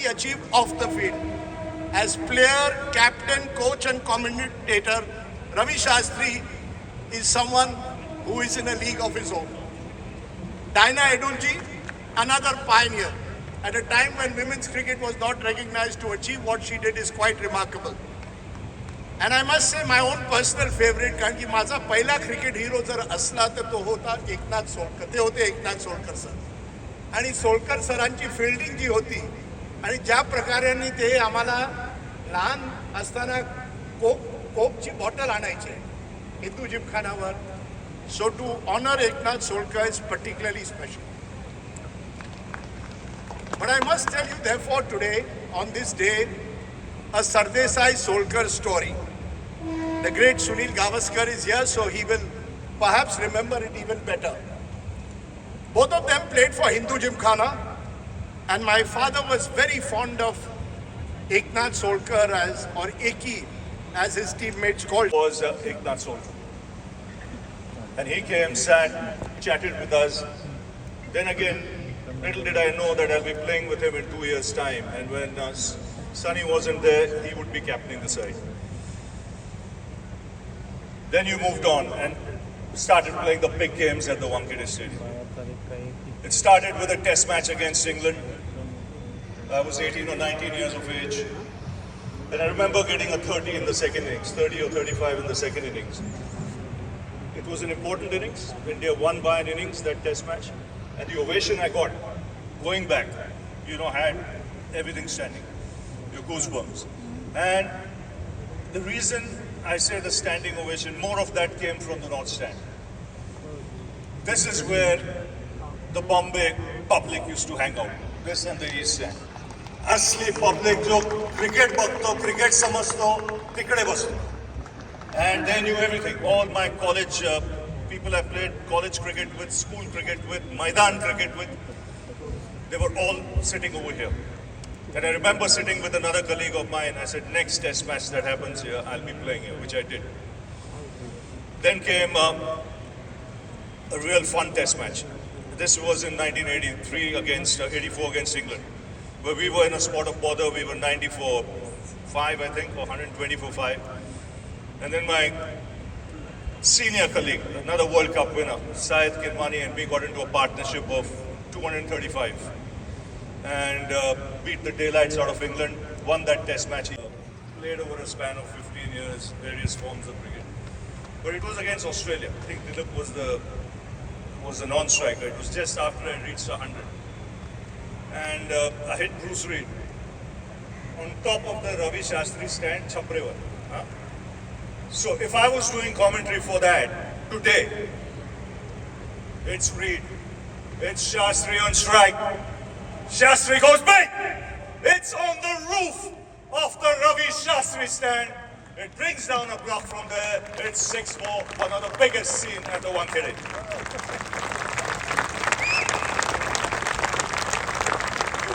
he achieved off the field. As player, captain, coach and commentator, Ravi Shastri is someone who is in a league of his own. Diana Edulji, another pioneer. At a time when women's cricket was not recognized, to achieve what she did is quite remarkable. And I must say my own personal favorite, कारण की माझा पहिला cricket हिरो जर असला तर तो होता एकनाथ सोळकर. ते होते एकनाथ सोळकर सर. आणि सोळकर सरांची फिल्डिंग जी होती आणि ज्या प्रकारे ते आम्हाला लहान असताना कोकची बॉटल आणायचे हिंदू जिमखानावर. So to honour Eknath Solkar is particularly special. But I must tell you therefore today, on this day, a Sardesai Solkar story. The great Sunil Gavaskar is here, so he will perhaps remember it even better. Both of them played for Hindu Gymkhana, and my father was very fond of Eknath Solkar, or Eki, as his teammates called. Was Eknath Solkar. And he came, sat, chatted with us. Then again, little did I know that I'll be playing with him in 2 years' time. And when Sunny wasn't there, he would be captaining the side. Then you moved on and started playing the big games at the Wankhede Stadium. It started with a test match against England. I was 18 or 19 years of age. And I remember getting a 30 in the second innings, 30 or 35 in the second innings. It was an important innings. India won by an innings, that test match. And the ovation I got, going back, had everything standing. Your goosebumps. And the reason I say the standing ovation, more of that came from the North Stand. This is where the Bombay public used to hang out. This and the East Stand. Asli public jo cricket bagto, cricket samajto, tikde basto. And they knew everything. All my college people I played college cricket with, school cricket with, Maidan cricket with, they were all sitting over here. And I remember sitting with another colleague of mine. I said, next test match that happens here, I'll be playing here, which I did. Then came a real fun test match. This was in 1983 84 against England, where we were in a spot of bother. We were 94-5, I think, or 124-5. And then my senior colleague, another World Cup winner, Syed Kirmani, and we got into a partnership of 235 and beat the daylights out of England, won that test match. He played over a span of 15 years, various forms of cricket. But it was against Australia. I think Dilip was the non-striker. It was just after I reached 100. And I hit Bruce Reid on top of the Ravi Shastri stand, Chaprevar. So if I was doing commentary for that today, it's Reid, it's Shastri on strike. Shastri goes big. It's on the roof of the Ravi Shastri stand. It brings down a block from there. It's 6-4, one of the biggest scene at the Wankhede.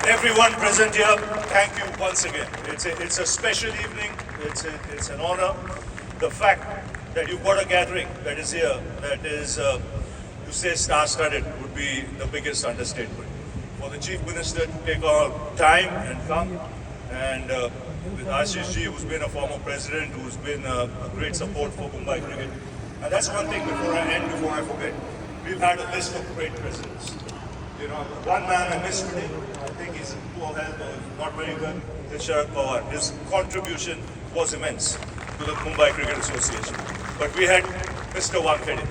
Everyone present here, thank you once again. It's a special evening. It's an honor. The fact that you've got a gathering that is here, that is, to say star-studded would be the biggest understatement. For the Chief Minister to take our time and come, and with Ashish Ji, who's been a former president, who's been a great support for Mumbai cricket. And that's one thing before I forget. We've had a list of great presidents. One man I missed today, I think he's in poor health or not very good, is Sharad Pawar. His contribution was immense to the Mumbai Cricket Association. But we had Mr. Wankhede,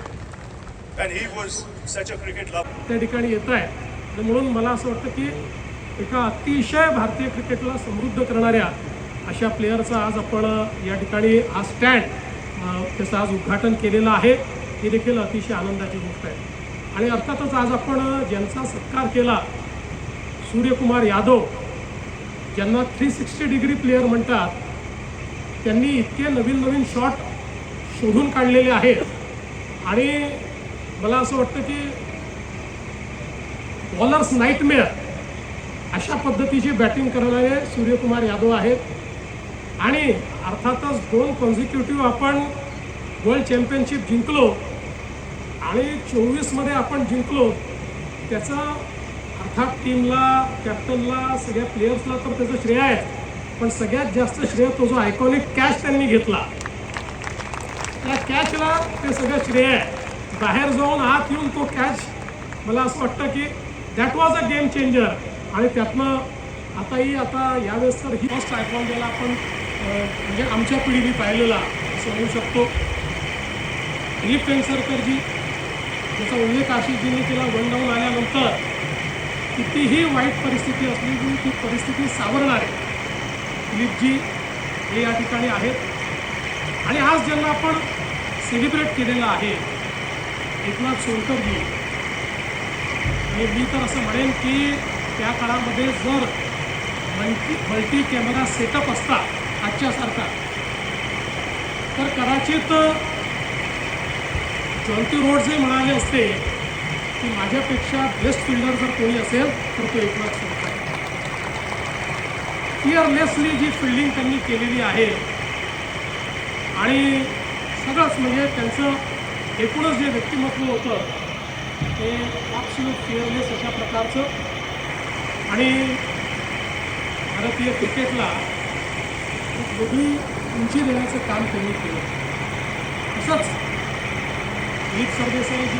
and he was such a cricket lover. त्या ठिकाणी येत आहे म्हणून मला असं वाटतं की एका अतिशय भारतीय क्रिकेटला समृद्ध करणाऱ्या अशा प्लेयरचा आज आपण या ठिकाणी हा स्टँड त्याचं आज उद्घाटन केलेलं आहे. ही देखील अतिशय आनंदाची गोष्ट आहे. आणि अर्थातच आज आपण ज्यांचा सत्कार केला, सूर्यकुमार यादव, ज्यांना 360 डिग्री प्लेयर म्हणतात, त्यांनी इतके नवीन शॉट शोधून काढलेले आहेत. आणि मला असं वाटतं की बॉलर्स नाईटमेअर अशा पद्धतीची बॅटिंग करणारे सूर्यकुमार यादव आहेत. आणि अर्थातच 2 कॉन्झिक्युटिव्ह आपण वर्ल्ड चॅम्पियनशिप जिंकलो आणि 24 मध्ये आपण जिंकलो. त्याचा अर्थात टीमला, कॅप्टनला, सगळ्या प्लेयर्सला तर त्याचं श्रेय आहे, पण सगळ्यात जास्त श्रेय तो जो आयकॉनिक कॅच त्यांनी घेतला, त्या कॅचला ते सगळं श्रेय आहे. बाहेर जाऊन आत येऊन तो कॅच, मला असं वाटतं की that was a game changer. आणि त्यातनं आता यावेळेस तर ही फर्स्ट आयकॉन ज्याला आपण म्हणजे आमच्या पिढीने पाहिलेला असं म्हणू शकतो. दिलीप वेंगसरकरजी, ज्याचा उल्लेख आशिषजींनी केला, वन डाऊन आल्यानंतर कितीही वाईट परिस्थिती असली की ती परिस्थिती सावरणारे दिलीपजी हे या ठिकाणी आहेत. आणि आज ज्यांना आपण सेलिब्रेट केलेलं आहे एकनाथ सोलकरजी, आणि मी तर असं म्हणेन की त्या काळामध्ये जर मल्टी कॅमेरा सेटअप असता आजच्यासारखा, तर कदाचित जॉन्टी रोड्सही म्हणाले असते की माझ्यापेक्षा बेस्ट फिल्डर जर कोणी असेल तर तो एकनाथ सोलकर. फिअरलेसली जी फिल्डिंग त्यांनी केलेली आहे आणि सगळंच म्हणजे त्यांचं एकूणच जे व्यक्तिमत्व होतं ते ॲब्सोल्यूट फिअरलेस अशा प्रकारचं. आणि भारतीय क्रिकेटला एक वेगळी उंची देण्याचं काम त्यांनी केलं. तसंच दिलीप सरदेसाईजी,